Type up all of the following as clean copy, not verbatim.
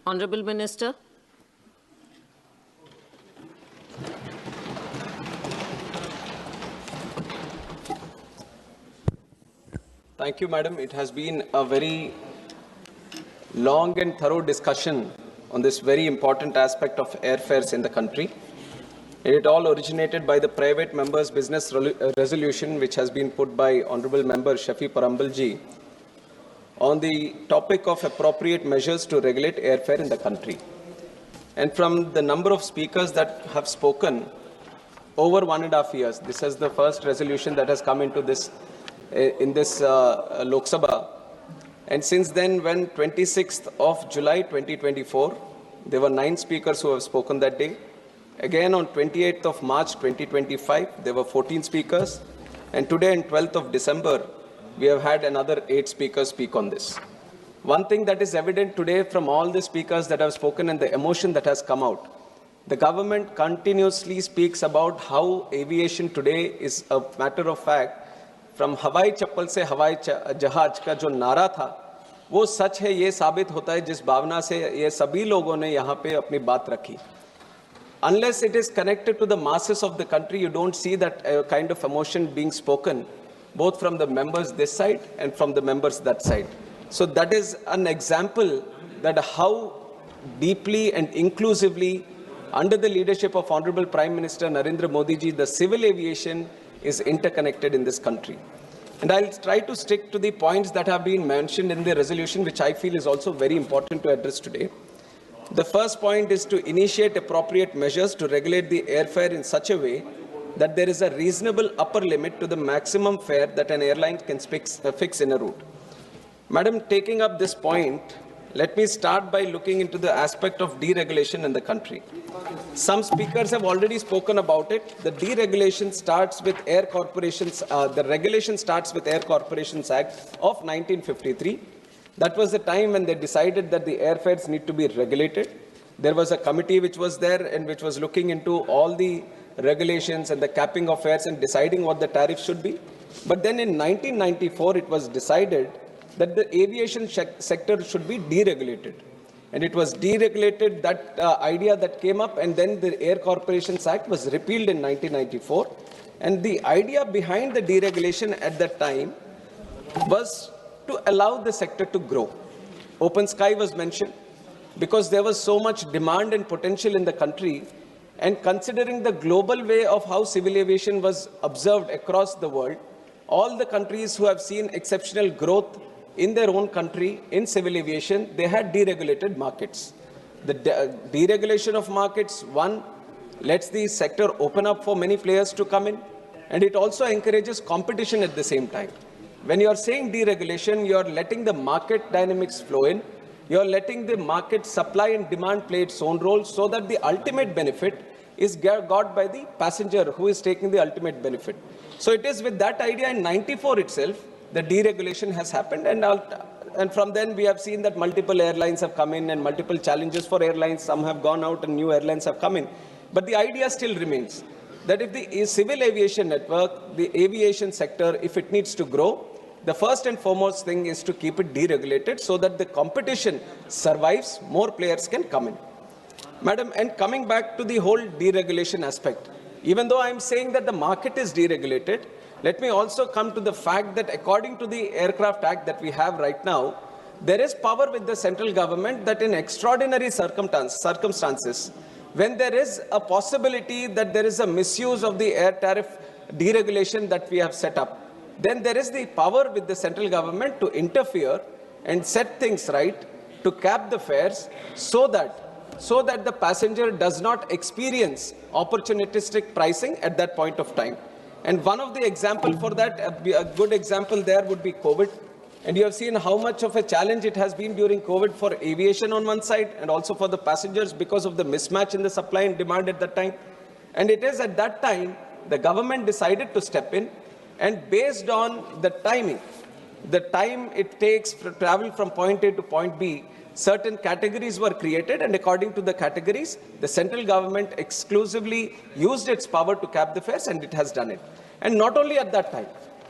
Honorable Minister. Thank you, Madam. It has been a very long and thorough discussion on this very important aspect of airfares in the country. It all originated by the private members' business resolution, which has been put by Honorable Member Shafi Parambalji on the topic of appropriate measures to regulate airfare in the country. And from the number of speakers that have spoken over 1.5 years, this is the first resolution that has come into this Lok Sabha. And since then, when 26th of July 2024, there were 9 speakers who have spoken that day. Again, on 28th of March 2025, there were 14 speakers. And today, on 12th of December, we have had another 8 speakers speak on this. One thing that is evident today from all the speakers that have spoken and the emotion that has come out, the government continuously speaks about how aviation today is a matter of fact. From हवाई चप्पल से हवाई जहाज का जो नारा था वो सच है, ये साबित होता है जिस भावना से ये सभी लोगों ने यहाँ पे अपनी बात रखी. Unless it is connected to the masses of the country, you don't see that kind of emotion being spoken, both from the members this side and from the members that side. So that is an example that how deeply and inclusively, under the leadership of Honorable Prime Minister Narendra Modi ji, the civil aviation is interconnected in this country. And I'll try to stick to the points that have been mentioned in the resolution, which I feel is also very important to address today. The first point is to initiate appropriate measures to regulate the airfare in such a way that there is a reasonable upper limit to the maximum fare that an airline can fix in a route. Madam, taking up this point, let me start by looking into the aspect of deregulation in the country. Some speakers have already spoken about it. The deregulation starts with Air Corporations, the regulation starts with Air Corporations Act of 1953. That was the time when they decided that the airfares need to be regulated. There was a committee which was there and which was looking into all the regulations and the capping of fares and deciding what the tariff should be. But then in 1994, it was decided that the aviation sector should be deregulated. And it was deregulated, that idea that came up, and then the Air Corporations Act was repealed in 1994. And the idea behind the deregulation at that time was to allow the sector to grow. Open sky was mentioned because there was so much demand and potential in the country, and considering the global way of how civil aviation was observed across the world, all the countries who have seen exceptional growth in their own country in civil aviation, they had deregulated markets. The deregulation of markets, one, lets the sector open up for many players to come in, and it also encourages competition at the same time. When you are saying deregulation, you are letting the market dynamics flow in, you are letting the market supply and demand play its own role, so that the ultimate benefit is got by the passenger who is taking the ultimate benefit. So it is with that idea in 94 itself, the deregulation has happened, and from then we have seen that multiple airlines have come in and multiple challenges for airlines. Some have gone out and new airlines have come in. But the idea still remains that if the civil aviation network, the aviation sector, if it needs to grow, the first and foremost thing is to keep it deregulated so that the competition survives, more players can come in. Madam, and coming back to the whole deregulation aspect, even though I'm saying that the market is deregulated, let me also come to the fact that according to the Aircraft Act that we have right now, there is power with the central government that in extraordinary circumstances, when there is a possibility that there is a misuse of the air tariff deregulation that we have set up, then there is the power with the central government to interfere and set things right, to cap the fares so that the passenger does not experience opportunistic pricing at that point of time. And one of the examples for that, a good example there would be COVID. And you have seen how much of a challenge it has been during COVID for aviation on one side and also for the passengers because of the mismatch in the supply and demand at that time. And it is at that time the government decided to step in, and based on the timing, the time it takes to travel from point A to point B, certain categories were created, and according to the categories, the central government exclusively used its power to cap the fares, and it has done it. And not only at that time,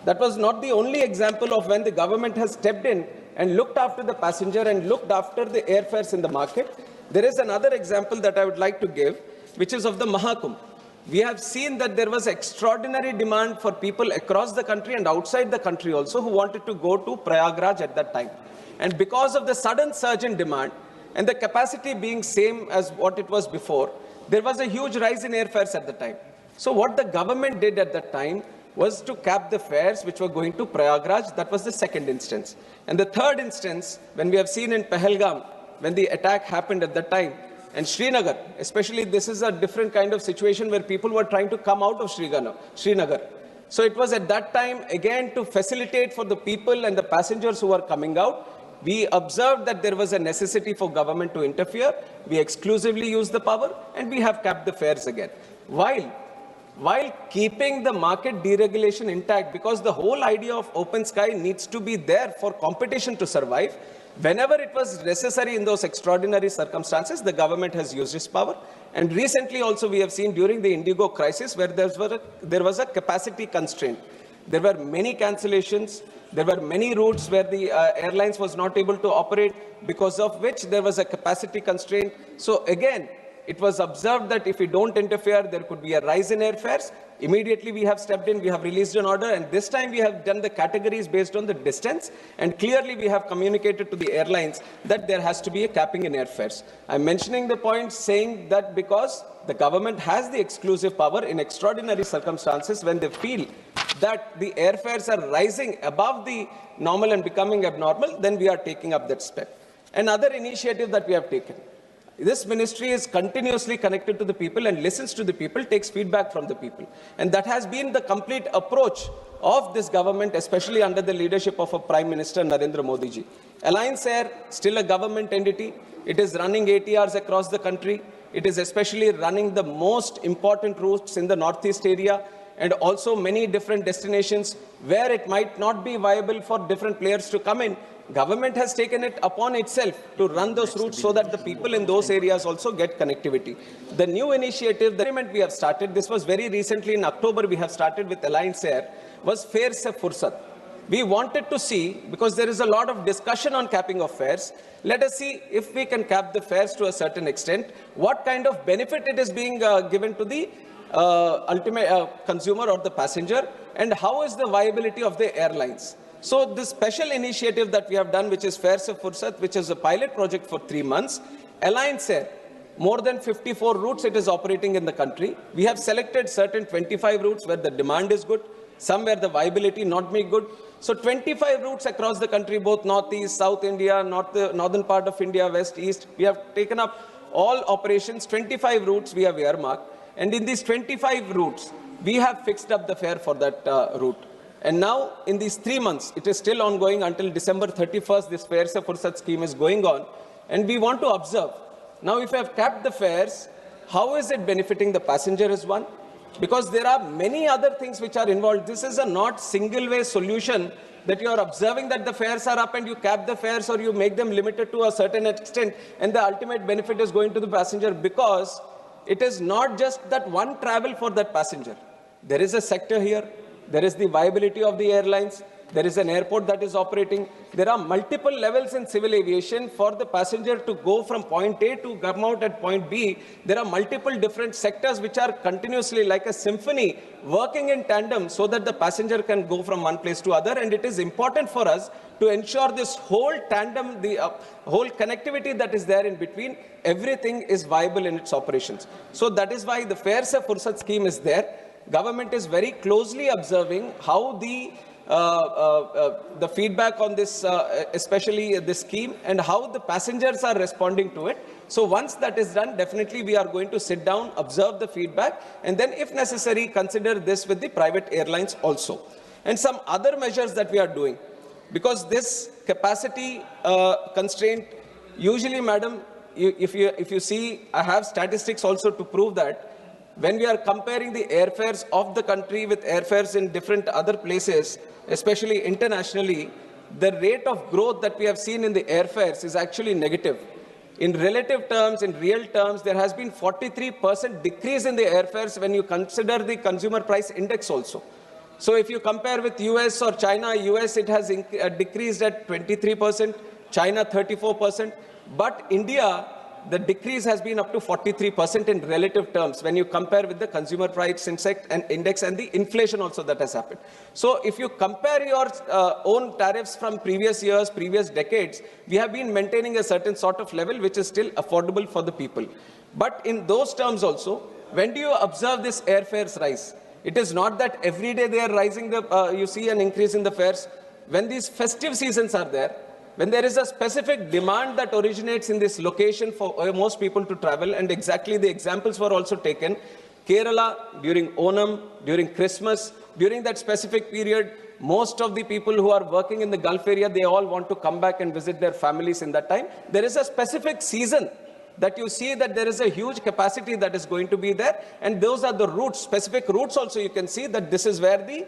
That was not the only example of when the government has stepped in and looked after the passenger and looked after the airfares in the market. There is another example that I would like to give, which is of the Mahakumbh. We have seen that there was extraordinary demand for people across the country and outside the country also who wanted to go to Prayagraj at that time. And because of the sudden surge in demand and the capacity being same as what it was before, there was a huge rise in airfares at the time. So what the government did at that time was to cap the fares which were going to Prayagraj. That was the second instance. And the third instance, when we have seen in Pahalgam, when the attack happened at that time, and Srinagar, especially, this is a different kind of situation where people were trying to come out of Srinagar. So it was at that time, again, to facilitate for the people and the passengers who were coming out. We observed that there was a necessity for government to interfere. We exclusively used the power, and we have capped the fares again. While keeping the market deregulation intact, because the whole idea of open sky needs to be there for competition to survive, whenever it was necessary in those extraordinary circumstances, the government has used its power. And recently also we have seen during the Indigo crisis where there was a capacity constraint. There were many cancellations. There were many routes where the airlines was not able to operate, because of which there was a capacity constraint. So again, it was observed that if we don't interfere, there could be a rise in airfares. Immediately we have stepped in, we have released an order, and this time we have done the categories based on the distance, and clearly we have communicated to the airlines that there has to be a capping in airfares. I'm mentioning the point saying that because the government has the exclusive power in extraordinary circumstances when they feel that the airfares are rising above the normal and becoming abnormal, then we are taking up that step. Another initiative that we have taken. This ministry is continuously connected to the people and listens to the people, takes feedback from the people. And that has been the complete approach of this government, especially under the leadership of our Prime Minister Narendra Modi ji. Alliance Air, still a government entity. It is running ATRs across the country. It is especially running the most important routes in the Northeast area and also many different destinations where it might not be viable for different players to come in. Government has taken it upon itself to run those routes so that the people in those areas also get connectivity. The new initiative, the experiment we have started, this was very recently in October we have started with Alliance Air, was Fare Se Fursat. We wanted to see, because there is a lot of discussion on capping of fares, let us see if we can cap the fares to a certain extent, what kind of benefit it is being given to the ultimate consumer or the passenger, and how is the viability of the airlines. So this special initiative that we have done, which is Fare Se Fursat, which is a pilot project for 3 months, Alliance Air, more than 54 routes it is operating in the country. We have selected certain 25 routes where the demand is good, some where the viability not be good. So 25 routes across the country, both Northeast, South India, northern part of India, West, East. We have taken up all operations, 25 routes we have earmarked. And in these 25 routes, we have fixed up the fare for that route. And now, in these 3 months, it is still ongoing until December 31st, this Fare Se Fursat scheme is going on. And we want to observe. Now, if we have capped the fares, how is it benefiting the passenger is one? Because there are many other things which are involved. This is a not single-way solution that you are observing that the fares are up and you cap the fares or you make them limited to a certain extent and the ultimate benefit is going to the passenger, because it is not just that one travel for that passenger. There is a sector here. There is the viability of the airlines. There is an airport that is operating. There are multiple levels in civil aviation for the passenger to go from point A to come out at point B. There are multiple different sectors which are continuously like a symphony working in tandem so that the passenger can go from one place to other. And it is important for us to ensure this whole tandem, the whole connectivity that is there in between, everything is viable in its operations. So that is why the Fare Se Fursat scheme is there. Government is very closely observing how the feedback on this, especially this scheme, and how the passengers are responding to it. So once that is done, definitely we are going to sit down, observe the feedback, and then if necessary, consider this with the private airlines also. And some other measures that we are doing, because this capacity constraint, usually, madam, if you see, I have statistics also to prove that when we are comparing the airfares of the country with airfares in different other places, especially internationally, the rate of growth that we have seen in the airfares is actually negative. In relative terms, in real terms, there has been 43% decrease in the airfares when you consider the consumer price index also. So if you compare with US or China, US it has decreased at 23%, China 34%, but India, the decrease has been up to 43% in relative terms when you compare with the consumer price index and the inflation also that has happened. So if you compare your own tariffs from previous years, previous decades, we have been maintaining a certain sort of level which is still affordable for the people. But in those terms also, when do you observe this airfares rise? It is not that every day they are rising, you see an increase in the fares. When these festive seasons are there, when there is a specific demand that originates in this location for most people to travel, and exactly the examples were also taken, Kerala during Onam, during Christmas, during that specific period, most of the people who are working in the Gulf area, they all want to come back and visit their families in that time. There is a specific season that you see that there is a huge capacity that is going to be there, and those are the routes, specific routes also you can see that this is where the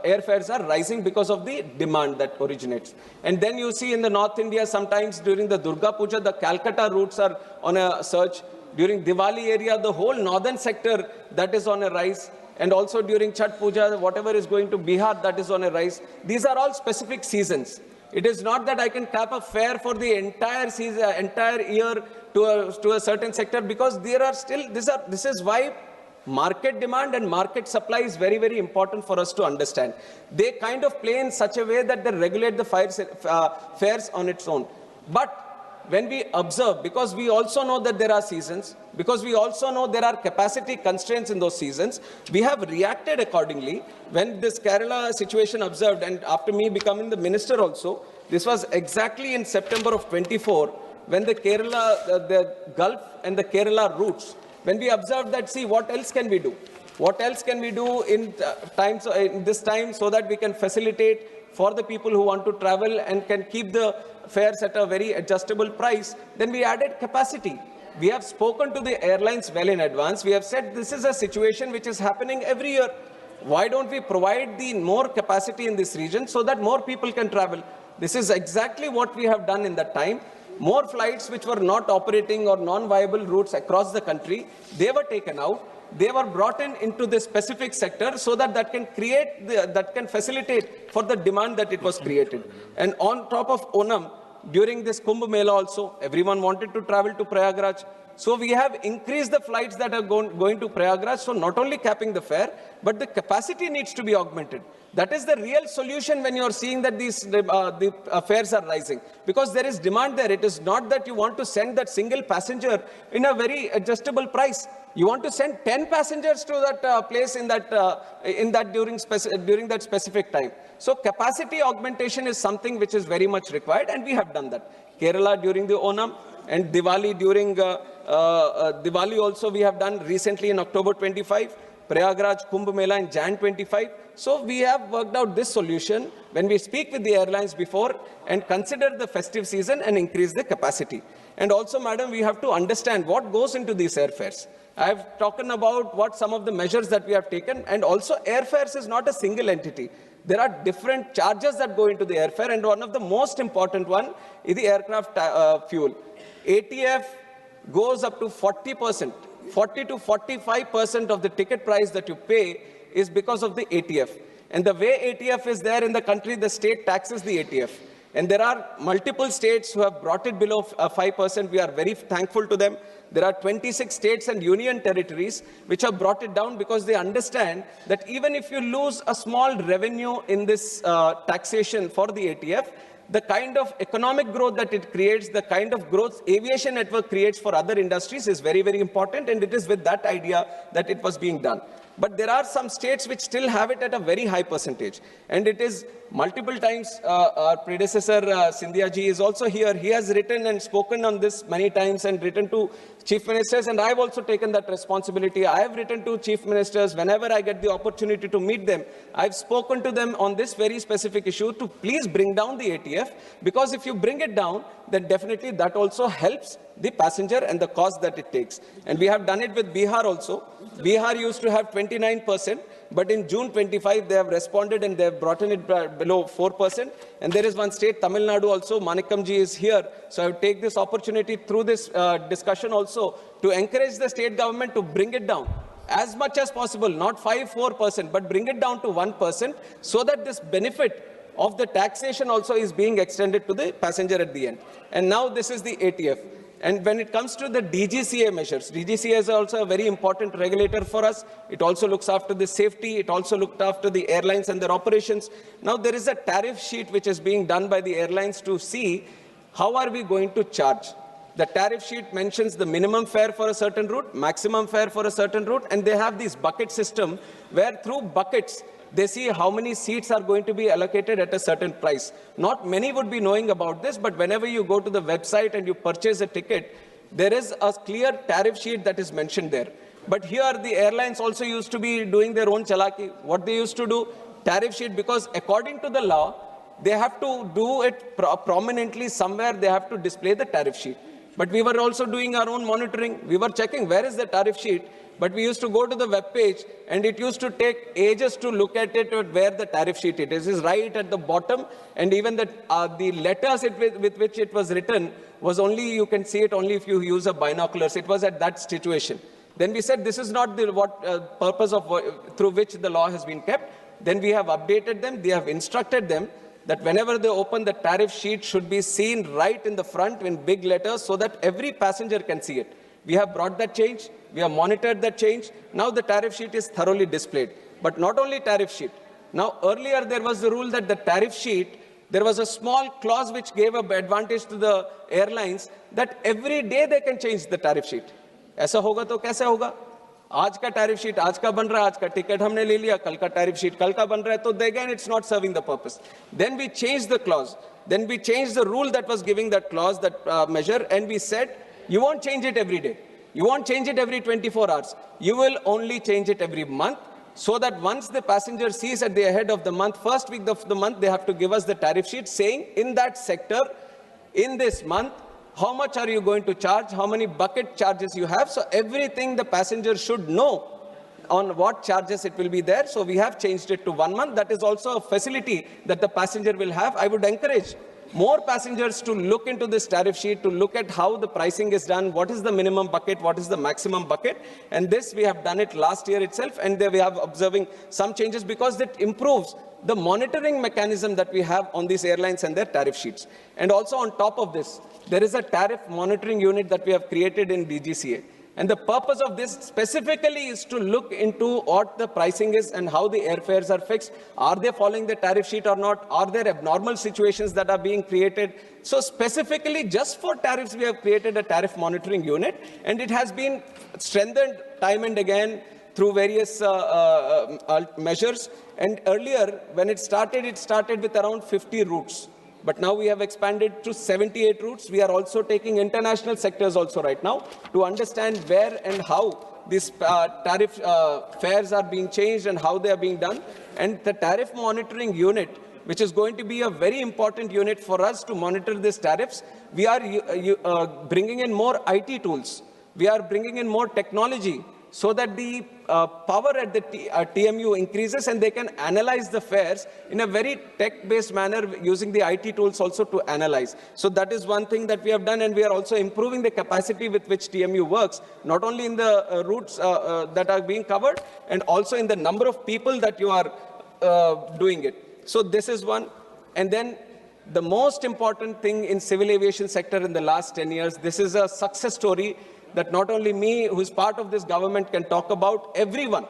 airfares are rising because of the demand that originates. And then you see in the North India, sometimes during the Durga Puja, the Calcutta routes are on a surge. During Diwali area, the whole northern sector, that is on a rise. And also during Chhat Puja, whatever is going to Bihar, that is on a rise. These are all specific seasons. It is not that I can cap a fare for the entire season, entire year to a certain sector, because there are still, this is why market demand and market supply is very, very important for us to understand. They kind of play in such a way that they regulate the fares on its own. But when we observe, because we also know that there are seasons, because we also know there are capacity constraints in those seasons, we have reacted accordingly. When this Kerala situation observed, and after me becoming the minister also, this was exactly in September of 24, when the Kerala, the Gulf and the Kerala routes, when we observed that, see, what else can we do? What else can we do in this time so that we can facilitate for the people who want to travel and can keep the fares at a very adjustable price? Then we added capacity. We have spoken to the airlines well in advance. We have said this is a situation which is happening every year. Why don't we provide the more capacity in this region so that more people can travel? This is exactly what we have done in that time. More flights which were not operating or non-viable routes across the country, they were taken out. They were brought into this specific sector so that can create, that can facilitate for the demand that it was created. And on top of Onam, during this Kumbh Mela also, everyone wanted to travel to Prayagraj. So we have increased the flights that are going to Prayagraj. So not only capping the fare, but the capacity needs to be augmented. That is the real solution when you are seeing that the fares are rising. Because there is demand there. It is not that you want to send that single passenger in a very adjustable price. You want to send 10 passengers to that place in that during that specific time. So capacity augmentation is something which is very much required, and we have done that. Kerala during the Onam, and Diwali during Diwali also we have done recently in October 25, Prayagraj Kumbh Mela in Jan 25. So we have worked out this solution when we speak with the airlines before and consider the festive season and increase the capacity. And also, madam, we have to understand what goes into these airfares. I have talked about what some of the measures that we have taken, and also airfares is not a single entity. There are different charges that go into the airfare, and one of the most important one is the aircraft fuel. ATF goes up to 40%, 40 to 45% of the ticket price that you pay is because of the ATF. And the way ATF is there in the country, the state taxes the ATF. And there are multiple states who have brought it below 5%. We are very thankful to them. There are 26 states and union territories which have brought it down because they understand that even if you lose a small revenue in this taxation for the ATF, the kind of economic growth that it creates, the kind of growth aviation network creates for other industries is very, very important. And it is with that idea that it was being done. But there are some states which still have it at a very high percentage. And it is multiple times, our predecessor, Scindia ji, is also here. He has written and spoken on this many times and written to chief ministers. And I have also taken that responsibility. I have written to chief ministers whenever I get the opportunity to meet them. I have spoken to them on this very specific issue to please bring down the ATF. Because if you bring it down, then definitely that also helps the passenger and the cost that it takes. And we have done it with Bihar also. Bihar used to have 29%, but in June 25, they have responded and they have brought it below 4%. And there is one state, Tamil Nadu also, Manikamji is here. So I will take this opportunity through this discussion also to encourage the state government to bring it down. as much as possible, not 4%, but bring it down to 1%, so that this benefit of the taxation also is being extended to the passenger at the end. And now this is the ATF. And when it comes to the DGCA measures, DGCA is also a very important regulator for us. It also looks after the safety. It also looked after the airlines and their operations. Now there is a tariff sheet which is being done by the airlines to see how are we going to charge. The tariff sheet mentions the minimum fare for a certain route, maximum fare for a certain route, and they have this bucket system where through buckets, they see how many seats are going to be allocated at a certain price. Not many would be knowing about this, but whenever you go to the website and you purchase a ticket, there is a clear tariff sheet that is mentioned there. But here the airlines also used to be doing their own chalaki. What they used to do, tariff sheet, because according to the law, they have to do it prominently somewhere, they have to display the tariff sheet. But we were also doing our own monitoring. We were checking where is the tariff sheet. But we used to go to the web page, and it used to take ages to look at it, where the tariff sheet it is. It is right at the bottom, and even the letters with which it was written was only, you can see it only if you use a binoculars. It was at that situation. Then we said this is not the purpose of through which the law has been kept. Then we have updated them. They have instructed them that whenever they open, the tariff sheet should be seen right in the front in big letters so that every passenger can see it. We have brought that change. We have monitored that change. Now the tariff sheet is thoroughly displayed. But not only tariff sheet. Now earlier there was the rule that the tariff sheet, there was a small clause which gave an advantage to the airlines that every day they can change the tariff sheet. ऐसा होगा तो कैसे होगा? आज का tariff sheet आज का बन रहा है, आज का ticket हमने ले लिया, कल का tariff sheet कल का बन रहा है, तो again it's not serving the purpose. Then we changed the clause. Then we changed the rule that was giving that clause, that measure, and we said, you won't change it every day. You won't change it every 24 hours. You will only change it every month, so that once the passenger sees at the end of the month, first week of the month, they have to give us the tariff sheet saying in that sector, in this month, how much are you going to charge, how many bucket charges you have. So everything the passenger should know on what charges it will be there. So we have changed it to 1 month. That is also a facility that the passenger will have. I would encourage more passengers to look into this tariff sheet, to look at how the pricing is done, what is the minimum bucket, what is the maximum bucket. And this we have done it last year itself, and we have observing some changes because it improves the monitoring mechanism that we have on these airlines and their tariff sheets. And also on top of this, there is a tariff monitoring unit that we have created in DGCA. And the purpose of this specifically is to look into what the pricing is and how the airfares are fixed. Are they following the tariff sheet or not? Are there abnormal situations that are being created? So specifically just for tariffs, we have created a tariff monitoring unit, and it has been strengthened time and again through various measures. And earlier, when it started with around 50 routes. But now we have expanded to 78 routes. We are also taking international sectors also right now to understand where and how these tariff fares are being changed and how they are being done. And the tariff monitoring unit, which is going to be a very important unit for us to monitor these tariffs, we are bringing in more IT tools. We are bringing in more technology so that the power at the TMU increases and they can analyze the fares in a very tech-based manner using the IT tools also to analyze. So that is one thing that we have done, and we are also improving the capacity with which TMU works, not only in the routes that are being covered, and also in the number of people that you are doing it. So this is one. And then the most important thing in civil aviation sector in the last 10 years, this is a success story that not only me, who is part of this government, can talk about. Everyone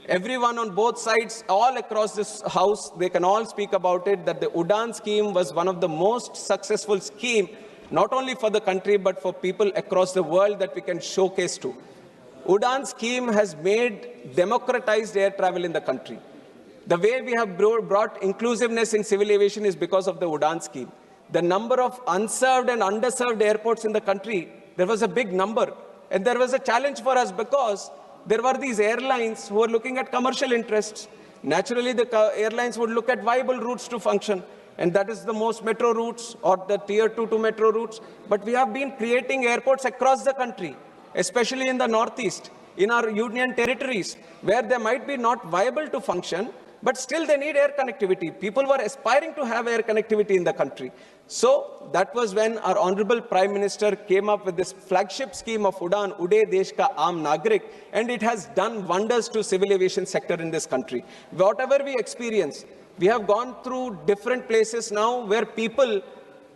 on both sides, all across this house, they can all speak about it, that the Udan scheme was one of the most successful scheme, not only for the country, but for people across the world that we can showcase to. Udan scheme has made democratized air travel in the country. The way we have brought inclusiveness in civil aviation is because of the Udan scheme. The number of unserved and underserved airports in the country, there was a big number. And there was a challenge for us because there were these airlines who were looking at commercial interests. Naturally, the airlines would look at viable routes to function. And that is the most metro routes or the tier 2 to metro routes. But we have been creating airports across the country, especially in the Northeast, in our union territories, where they might be not viable to function, but still they need air connectivity. People were aspiring to have air connectivity in the country. So that was when our Honorable Prime Minister came up with this flagship scheme of Udan, Ude Desh Ka Aam Nagrik, and it has done wonders to civil aviation sector in this country. Whatever we experience, we have gone through different places now where people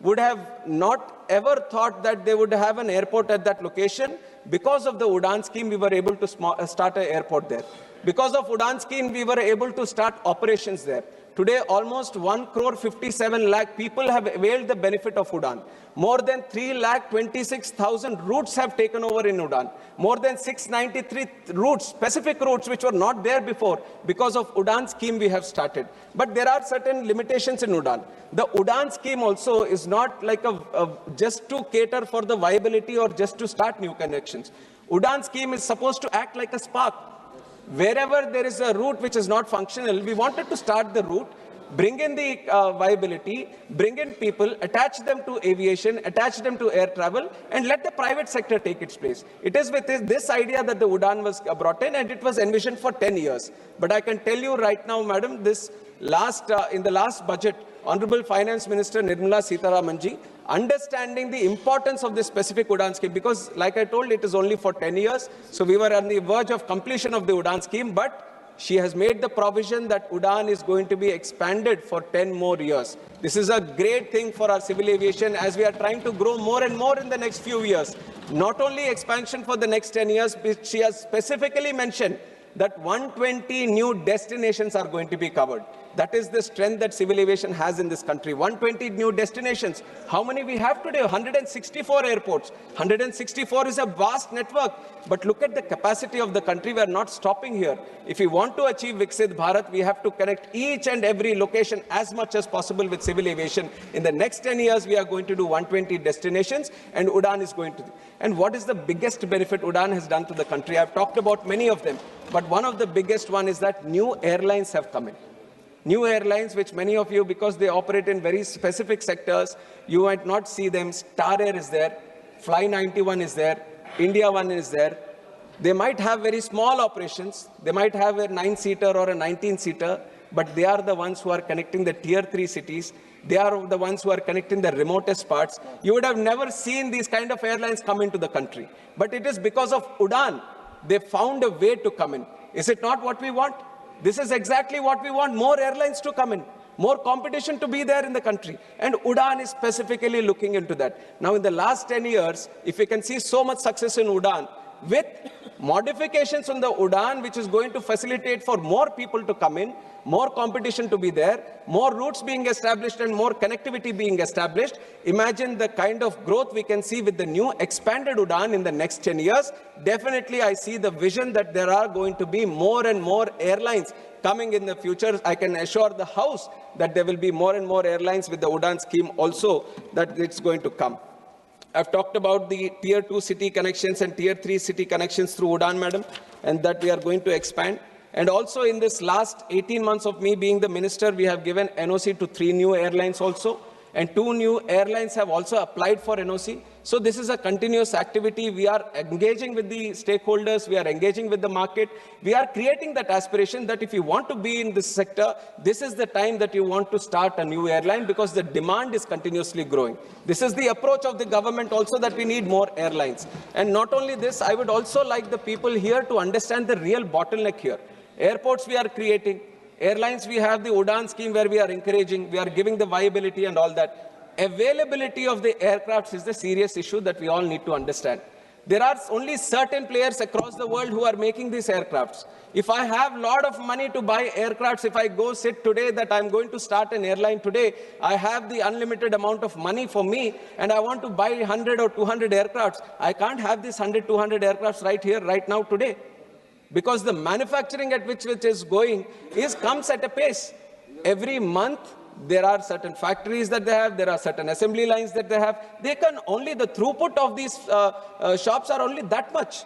would have not ever thought that they would have an airport at that location. Because of the Udan scheme, we were able to start an airport there. Because of Udan scheme, we were able to start operations there. Today, almost 1,57,00,000 people have availed the benefit of Udan. More than 3,26,000 routes have taken over in Udan. More than 693 routes, specific routes which were not there before, because of Udan scheme we have started. But there are certain limitations in Udan. The Udan scheme also is not like just to cater for the viability or just to start new connections. Udan scheme is supposed to act like a spark. Wherever there is a route which is not functional, we wanted to start the route, bring in the viability, bring in people, attach them to aviation, attach them to air travel, and let the private sector take its place. It is with this idea that the Udan was brought in, and it was envisioned for 10 years. But I can tell you right now, madam, in the last budget, Honorable Finance Minister Nirmala Sitharamanji, understanding the importance of this specific Udan scheme, because like I told, it is only for 10 years. So we were on the verge of completion of the Udan scheme, but she has made the provision that Udan is going to be expanded for 10 more years. This is a great thing for our civil aviation as we are trying to grow more and more in the next few years. Not only expansion for the next 10 years, but she has specifically mentioned that 120 new destinations are going to be covered. That is the strength that civil aviation has in this country. 120 new destinations. How many we have today? 164 airports. 164 is a vast network. But look at the capacity of the country. We are not stopping here. If we want to achieve Viksit Bharat, we have to connect each and every location as much as possible with civil aviation. In the next 10 years, we are going to do 120 destinations, and Udan is going to. And what is the biggest benefit Udan has done to the country? I've talked about many of them, but one of the biggest one is that new airlines have come in. New airlines, which many of you, because they operate in very specific sectors, you might not see them. Star Air is there, Fly 91 is there, India One is there. They might have very small operations. They might have a 9-seater or a 19-seater, but they are the ones who are connecting the tier 3 cities. They are the ones who are connecting the remotest parts. You would have never seen these kind of airlines come into the country. But it is because of Udan, they found a way to come in. Is it not what we want? This is exactly what we want, more airlines to come in, more competition to be there in the country. And Udan is specifically looking into that. Now, in the last 10 years, if we can see so much success in Udan, with modifications on the Udan, which is going to facilitate for more people to come in, more competition to be there, more routes being established and more connectivity being established. Imagine the kind of growth we can see with the new expanded Udan in the next 10 years. Definitely, I see the vision that there are going to be more and more airlines coming in the future. I can assure the House that there will be more and more airlines with the Udan scheme also, that it's going to come. I've talked about the tier 2 city connections and tier 3 city connections through Udan, madam, and that we are going to expand. And also in this last 18 months of me being the minister, we have given NOC to 3 new airlines also. And 2 new airlines have also applied for NOC. So this is a continuous activity. We are engaging with the stakeholders. We are engaging with the market. We are creating that aspiration that if you want to be in this sector, this is the time that you want to start a new airline, because the demand is continuously growing. This is the approach of the government also, that we need more airlines. And not only this, I would also like the people here to understand the real bottleneck here. Airports we are creating. Airlines, we have the Udan scheme where we are encouraging, we are giving the viability and all that. Availability of the aircrafts is the serious issue that we all need to understand. There are only certain players across the world who are making these aircrafts. If I have a lot of money to buy aircrafts, if I go sit today that I'm going to start an airline today, I have the unlimited amount of money for me and I want to buy 100 or 200 aircrafts. I can't have these 100, 200 aircrafts right here, right now, today. Because the manufacturing at which it is going comes at a pace. Every month, there are certain factories that they have, there are certain assembly lines that they have. They can only, the throughput of these shops are only that much.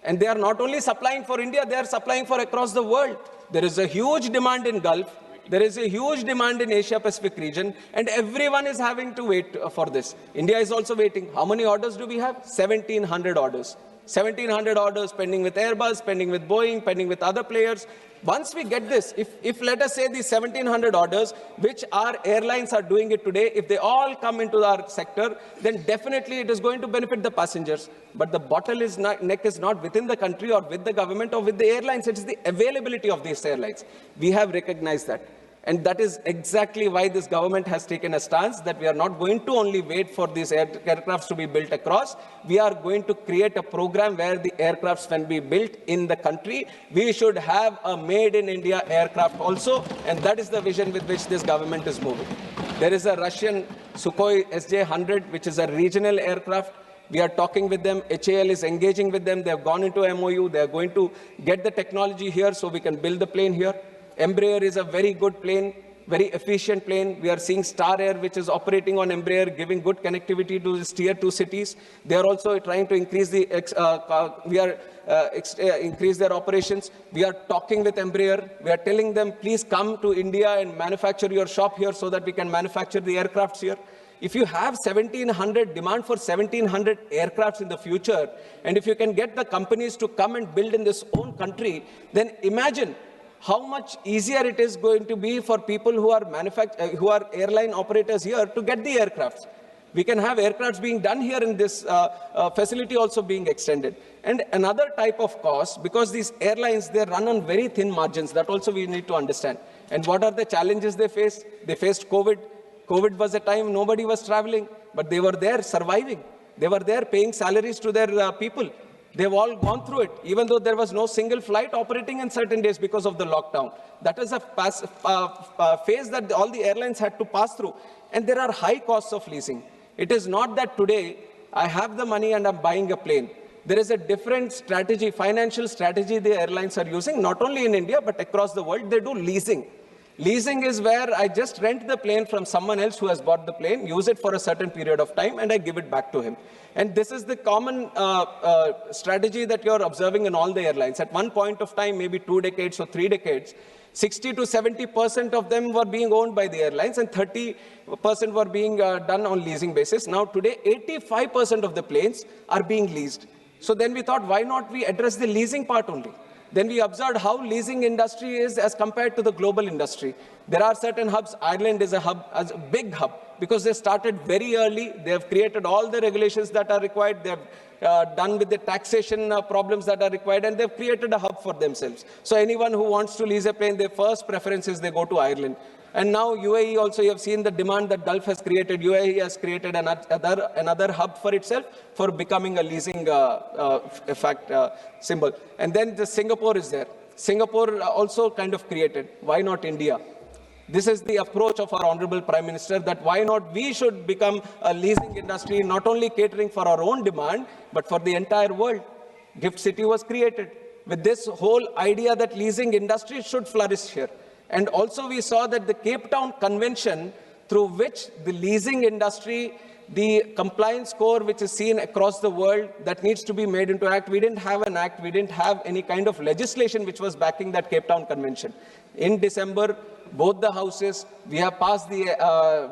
And they are not only supplying for India, they are supplying for across the world. There is a huge demand in Gulf. There is a huge demand in Asia-Pacific region, and everyone is having to wait for this. India is also waiting. How many orders do we have? 1,700 orders. 1,700 orders pending with Airbus, pending with Boeing, pending with other players. Once we get this, if let us say these 1,700 orders, which our airlines are doing it today, if they all come into our sector, then definitely it is going to benefit the passengers. But the bottleneck is not within the country or with the government or with the airlines. It is the availability of these airlines. We have recognized that. And that is exactly why this government has taken a stance that we are not going to only wait for these aircrafts to be built across. We are going to create a program where the aircrafts can be built in the country. We should have a made in India aircraft also. And that is the vision with which this government is moving. There is a Russian Sukhoi SJ-100, which is a regional aircraft. We are talking with them. HAL is engaging with them. They have gone into MOU. They are going to get the technology here so we can build the plane here. Embraer is a very good plane, very efficient plane. We are seeing Star Air, which is operating on Embraer, giving good connectivity to these tier 2 cities. They are also trying to increase increase their operations. We are talking with Embraer. We are telling them, please come to India and manufacture your shop here so that we can manufacture the aircrafts here. If you have 1,700, demand for 1,700 aircrafts in the future, and if you can get the companies to come and build in this own country, then imagine how much easier it is going to be for people who are airline operators here to get the aircrafts. We can have aircrafts being done here in this facility also being extended. And another type of cost, because these airlines, they run on very thin margins. That also we need to understand. And what are the challenges they face? They faced COVID. COVID was a time nobody was traveling, but they were there surviving. They were there paying salaries to their people. They've all gone through it, even though there was no single flight operating in certain days because of the lockdown. That is a phase that all the airlines had to pass through. And there are high costs of leasing. It is not that today I have the money and I'm buying a plane. There is a different strategy, financial strategy the airlines are using, not only in India, but across the world. They do leasing. Leasing is where I just rent the plane from someone else who has bought the plane, use it for a certain period of time, and I give it back to him. And this is the common strategy that you're observing in all the airlines. At one point of time, maybe 2 decades or 3 decades, 60 to 70% of them were being owned by the airlines and 30% were being done on leasing basis. Now today, 85% of the planes are being leased. So then we thought, why not we address the leasing part only? Then we observed how leasing industry is as compared to the global industry. There are certain hubs. Ireland is a hub, as a big hub, because they started very early. They have created all the regulations that are required. They have done with the taxation problems that are required, and they've created a hub for themselves. So anyone who wants to lease a plane, their first preference is they go to Ireland. And now UAE also, you have seen the demand that Gulf has created. UAE has created another hub for itself for becoming a leasing symbol. And then the Singapore is there. Singapore also kind of created. Why not India? This is the approach of our Honorable Prime Minister, that why not we should become a leasing industry, not only catering for our own demand, but for the entire world. Gift City was created with this whole idea that leasing industry should flourish here. And also we saw that the Cape Town Convention, through which the leasing industry, the compliance score which is seen across the world, that needs to be made into act. We didn't have an act, we didn't have any kind of legislation which was backing that Cape Town Convention. In December, both the houses, we have passed the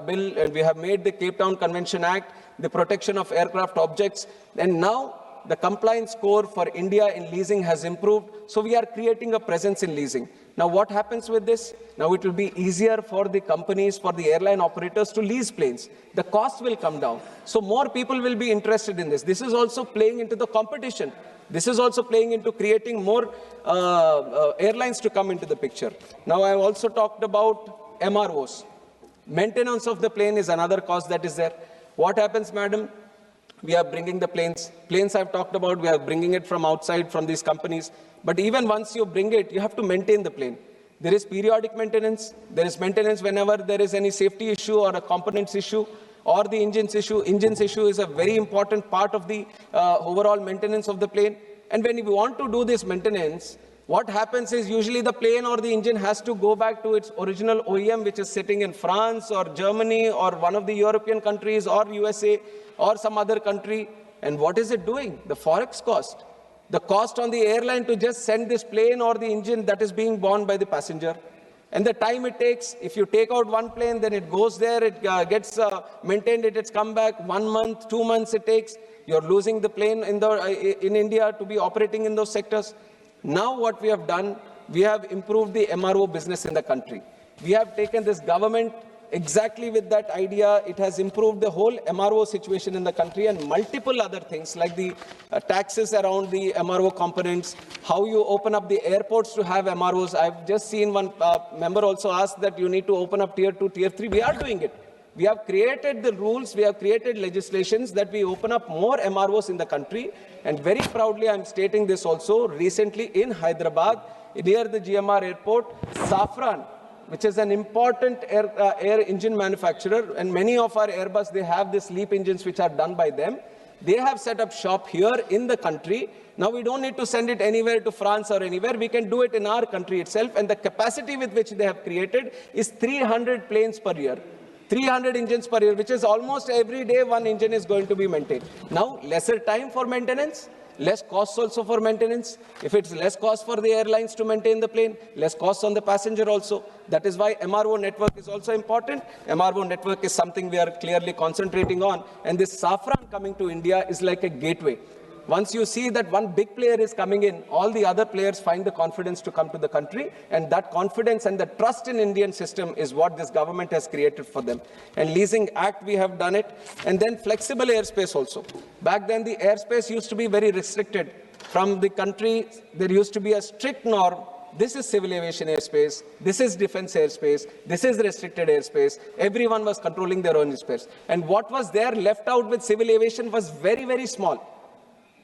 bill and we have made the Cape Town Convention Act, the protection of aircraft objects, and now the compliance score for India in leasing has improved. So we are creating a presence in leasing. Now what happens with this? Now it will be easier for the companies, for the airline operators to lease planes. The cost will come down. So more people will be interested in this. This is also playing into the competition. This is also playing into creating more airlines to come into the picture. Now I also talked about MROs. Maintenance of the plane is another cost that is there. What happens, madam? We are bringing the planes. Planes I've talked about, we are bringing it from outside, from these companies. But even once you bring it, you have to maintain the plane. There is periodic maintenance. There is maintenance whenever there is any safety issue or a components issue or the engines issue. Engines issue is a very important part of the overall maintenance of the plane. And when you want to do this maintenance, what happens is usually the plane or the engine has to go back to its original OEM, which is sitting in France or Germany or one of the European countries or USA or some other country. And what is it doing? The forex cost. The cost on the airline to just send this plane or the engine, that is being borne by the passenger. And the time it takes, if you take out one plane, then it goes there, it gets maintained, it's come back 1 month, 2 months it takes. You're losing the plane in India to be operating in those sectors. Now what we have done, we have improved the MRO business in the country. We have taken this government exactly with that idea. It has improved the whole MRO situation in the country and multiple other things like the taxes around the MRO components, how you open up the airports to have MROs. I've just seen one member also ask that you need to open up tier 2, tier 3. We are doing it. We have created the rules, we have created legislations that we open up more MROs in the country. And very proudly, I'm stating this also, recently in Hyderabad, near the GMR airport, Safran, which is an important air engine manufacturer, and many of our Airbus, they have these LEAP engines which are done by them. They have set up shop here in the country. Now we don't need to send it anywhere to France or anywhere. We can do it in our country itself. And the capacity with which they have created is 300 planes per year. 300 engines per year, which is almost every day one engine is going to be maintained. Now, lesser time for maintenance, less costs also for maintenance. If it's less cost for the airlines to maintain the plane, less costs on the passenger also. That is why MRO network is also important. MRO network is something we are clearly concentrating on. And this Safran coming to India is like a gateway. Once you see that one big player is coming in, all the other players find the confidence to come to the country, and that confidence and the trust in Indian system is what this government has created for them. And Leasing Act, we have done it. And then flexible airspace also. Back then, the airspace used to be very restricted. From the country, there used to be a strict norm. This is civil aviation airspace, this is defense airspace, this is restricted airspace. Everyone was controlling their own airspace. And what was there left out with civil aviation was very, very small.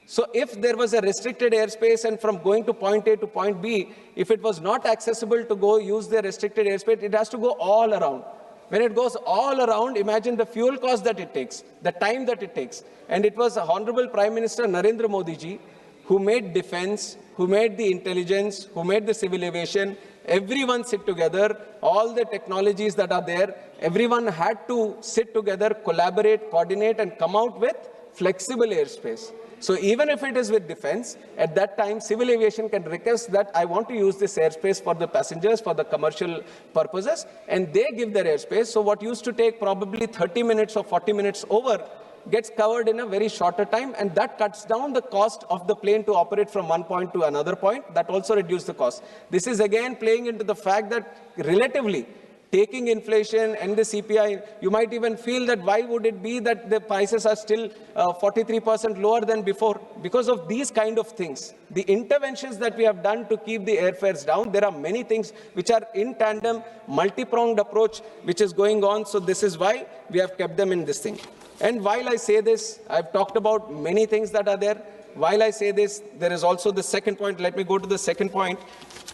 So if there was a restricted airspace and from going to point A to point B, if it was not accessible to go use the restricted airspace, it has to go all around. When it goes all around, imagine the fuel cost that it takes, the time that it takes. And it was Honorable Prime Minister Narendra Modi ji who made defense, who made the intelligence, who made the civil aviation. Everyone sit together, all the technologies that are there, everyone had to sit together, collaborate, coordinate, and come out with flexible airspace. So even if it is with defense, at that time, civil aviation can request that I want to use this airspace for the passengers, for the commercial purposes, and they give their airspace. So what used to take probably 30 minutes or 40 minutes over gets covered in a very shorter time, and that cuts down the cost of the plane to operate from one point to another point. That also reduces the cost. This is again playing into the fact that relatively, taking inflation and the CPI, you might even feel that why would it be that the prices are still 43% lower than before? Because of these kind of things. The interventions that we have done to keep the airfares down, there are many things which are in tandem, multi-pronged approach which is going on. So this is why we have kept them in this thing. And while I say this, I've talked about many things that are there. While I say this, there is also the second point. Let me go to the second point.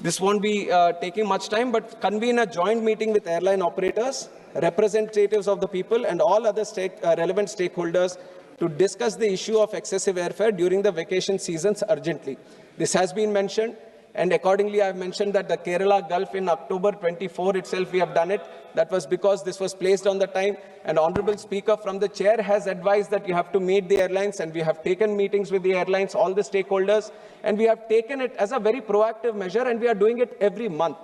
This won't be taking much time, but convene a joint meeting with airline operators, representatives of the people, and all other relevant stakeholders to discuss the issue of excessive airfare during the vacation seasons urgently. This has been mentioned, and accordingly, I have mentioned that the Kerala Gulf in October 24 itself, we have done it. That was because this was placed on the time, and Honorable Speaker from the chair has advised that you have to meet the airlines, and we have taken meetings with the airlines, all the stakeholders, and we have taken it as a very proactive measure, and we are doing it every month.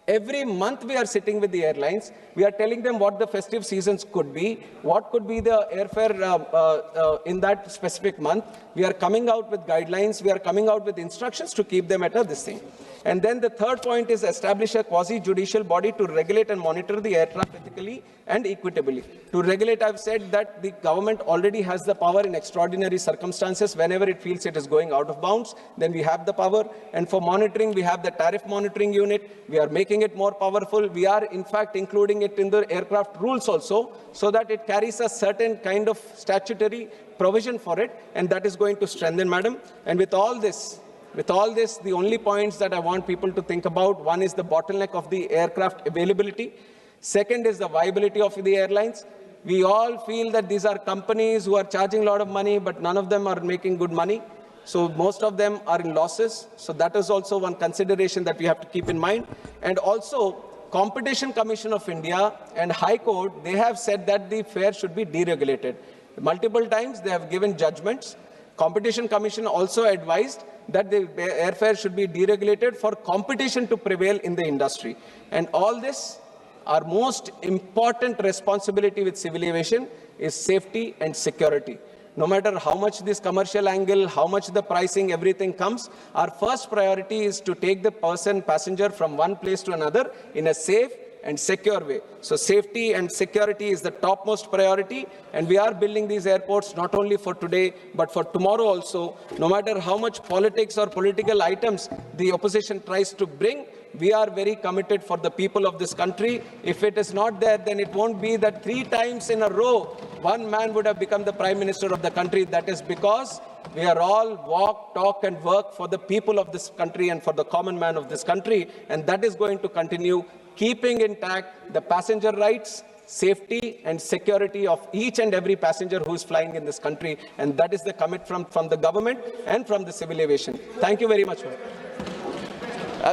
Every month we are sitting with the airlines. We are telling them what the festive seasons could be, what could be the airfare in that specific month. We are coming out with guidelines. We are coming out with instructions to keep them at this thing. And then the third point is establish a quasi-judicial body to regulate and monitor the air traffic ethically and equitably. To regulate, I've said that the government already has the power in extraordinary circumstances. Whenever it feels it is going out of bounds, then we have the power. And for monitoring, we have the tariff monitoring unit. We are making it more powerful. We are, in fact, including it in the aircraft rules also, so that it carries a certain kind of statutory provision for it, and that is going to strengthen, madam. And with all this, the only points that I want people to think about, one is the bottleneck of the aircraft availability. Second is the viability of the airlines. We all feel that these are companies who are charging a lot of money, but none of them are making good money. So most of them are in losses. So that is also one consideration that we have to keep in mind. And also, Competition Commission of India and High Court, they have said that the fare should be deregulated. Multiple times they have given judgments. Competition Commission also advised that the airfare should be deregulated for competition to prevail in the industry. And all this, our most important responsibility with civil aviation is safety and security. No matter how much this commercial angle, how much the pricing, everything comes, our first priority is to take the passenger from one place to another in a safe and secure way. So safety and security is the topmost priority, and we are building these airports not only for today, but for tomorrow also. No matter how much politics or political items the opposition tries to bring, we are very committed for the people of this country. If it is not there, then it won't be that 3 times in a row, one man would have become the Prime Minister of the country. That is because we are all walk, talk and work for the people of this country and for the common man of this country. And that is going to continue, keeping intact the passenger rights, safety and security of each and every passenger who is flying in this country. And that is the commitment from the government and from the civil aviation. Thank you very much.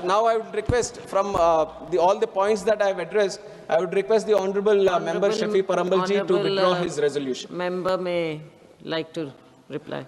Now I would request from all the points that I have addressed, I would request the Honourable Member Shafi Parambalji to withdraw his resolution. Member may like to reply.